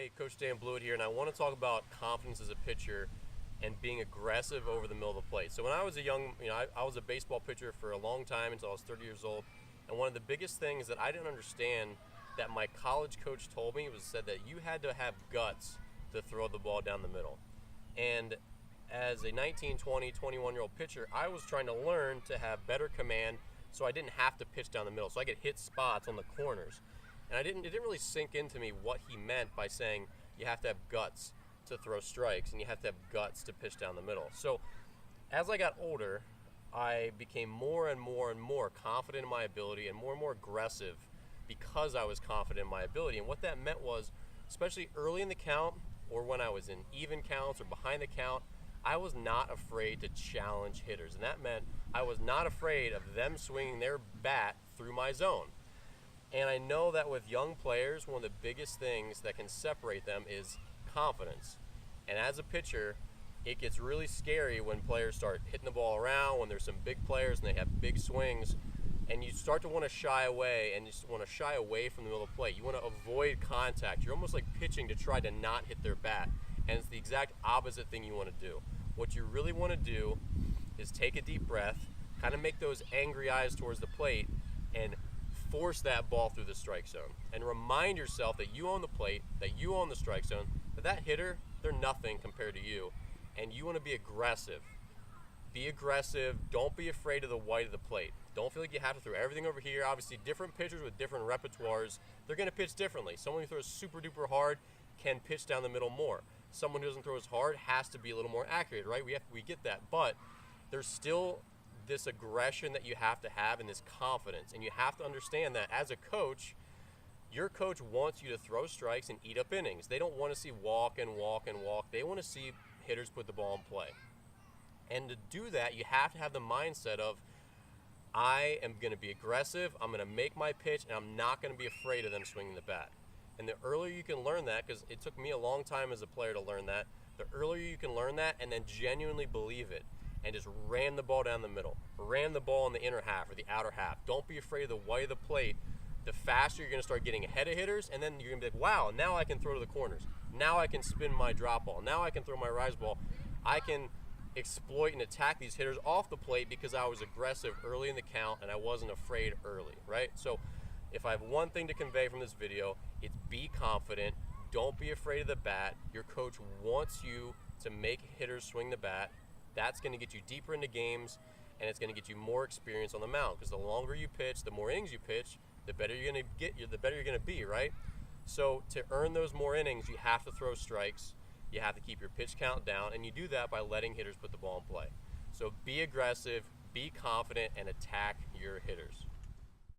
Hey, Coach Dan Blewett here, and I want to talk about confidence as a pitcher and being aggressive over the middle of the plate. So when I was a young, I was a baseball pitcher for a long time until I was 30 years old, and one of the biggest things that I didn't understand that my college coach told me was said that you had to have guts to throw the ball down the middle. And as a 19, 20, 21-year-old pitcher, I was trying to learn to have better command so I didn't have to pitch down the middle, so I could hit spots on the corners. And it didn't really sink into me what he meant by saying you have to have guts to throw strikes and you have to have guts to pitch down the middle. So as I got older, I became more and more confident in my ability and more aggressive because I was confident in my ability. And what that meant was, especially early in the count or when I was in even counts or behind the count, I was not afraid to challenge hitters. And that meant I was not afraid of them swinging their bat through my zone. And I know that with young players, one of the biggest things that can separate them is confidence. And as a pitcher, it gets really scary when players start hitting the ball around, when there's some big players and they have big swings, and you start to want to shy away, and you just want to shy away from the middle of the plate. You want to avoid contact. You're almost like pitching to try to not hit their bat, and it's the exact opposite thing you want to do. What you really want to do is take a deep breath, kind of make those angry eyes towards the plate, and force that ball through the strike zone, and remind yourself that you own the plate, that you own the strike zone, that hitter, they're nothing compared to you, and you want to be aggressive. Be aggressive. Don't be afraid of the white of the plate. Don't feel like you have to throw everything over here. Obviously, different pitchers with different repertoires, they're going to pitch differently. Someone who throws super duper hard can pitch down the middle more. Someone who doesn't throw as hard has to be a little more accurate, right? We get that, but there's still this aggression that you have to have and this confidence, and you have to understand that as a coach, your coach wants you to throw strikes and eat up innings. They don't want to see walk and walk and walk. They want to see hitters put the ball in play. And to do that, you have to have the mindset of, I am going to be aggressive, I'm going to make my pitch, and I'm not going to be afraid of them swinging the bat. And the earlier you can learn that, because it took me a long time as a player to learn that, the earlier you can learn that and then genuinely believe it, and just ram the ball down the middle, ram the ball in the inner half or the outer half. Don't be afraid of the white of the plate. The faster you're going to start getting ahead of hitters, and then you're going to be like, wow, now I can throw to the corners. Now I can spin my drop ball. Now I can throw my rise ball. I can exploit and attack these hitters off the plate because I was aggressive early in the count and I wasn't afraid early, right? So if I have one thing to convey from this video, it's be confident. Don't be afraid of the bat. Your coach wants you to make hitters swing the bat. That's going to get you deeper into games, and it's going to get you more experience on the mound, because the longer you pitch, the more innings you pitch, the better you're going to get, the better you're going to be, right? So to earn those more innings, you have to throw strikes, you have to keep your pitch count down, and you do that by letting hitters put the ball in play. So be aggressive, be confident, and attack your hitters.